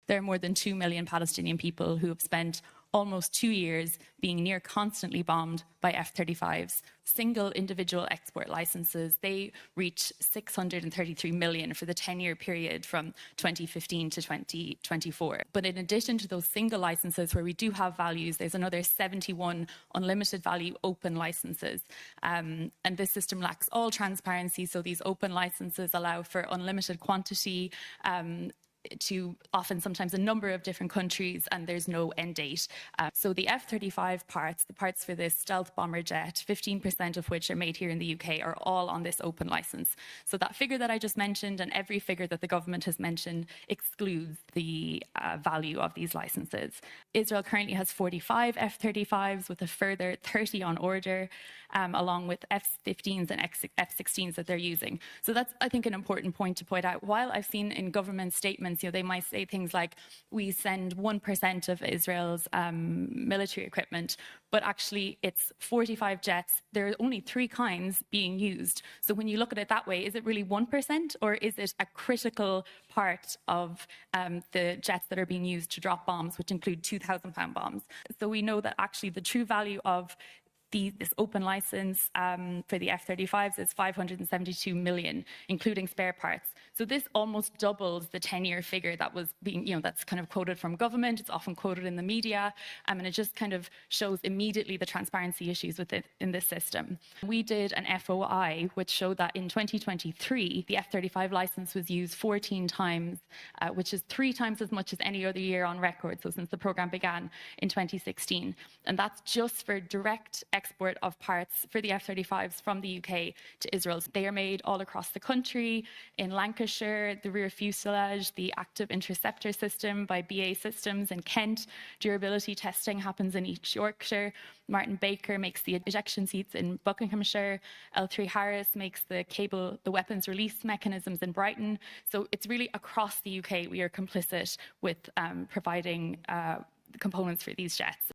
There are more than 2 million Palestinian people who have spent almost 2 years being near constantly bombed by F-35s. Single individual export licenses, they reach 633 million for the 10-year period from 2015 to 2024. But in addition to those single licenses where we do have values, there's another 71 unlimited value open licenses. And this system lacks all transparency, so these open licenses allow for unlimited quantity, to often sometimes a number of different countries, and there's no end date. So the F-35 parts, the parts for this stealth bomber jet, 15% of which are made here in the UK, are all on this open license. So that figure that I just mentioned and every figure that the government has mentioned excludes the value of these licenses. Israel currently has 45 F-35s with a further 30 on order, along with F-15s and F-16s that they're using. So that's, I think, an important point to point out. While I've seen in government statements, they might say things like, we send 1% of Israel's military equipment, but actually it's 45 jets. There are only 3 kinds being used. So when you look at it that way, is it really 1%, or is it a critical part of the jets that are being used to drop bombs, which include 2,000-pound bombs? So we know that actually the true value of this open license for the F-35s is 572 million, including spare parts. So this almost doubles the 10-year figure that was being, that's kind of quoted from government. It's often quoted in the media, and it just kind of shows immediately the transparency issues with it in this system. We did an FOI, which showed that in 2023, the F-35 license was used 14 times, which is 3 times as much as any other year on record, so since the program began in 2016. And that's just for direct export of parts for the F-35s from the UK to Israel. They are made all across the country, in Lancashire, the rear fuselage, the active interceptor system by BAE Systems in Kent. Durability testing happens in East Yorkshire. Martin Baker makes the ejection seats in Buckinghamshire. L3 Harris makes the weapons release mechanisms in Brighton. So it's really across the UK we are complicit with providing components for these jets.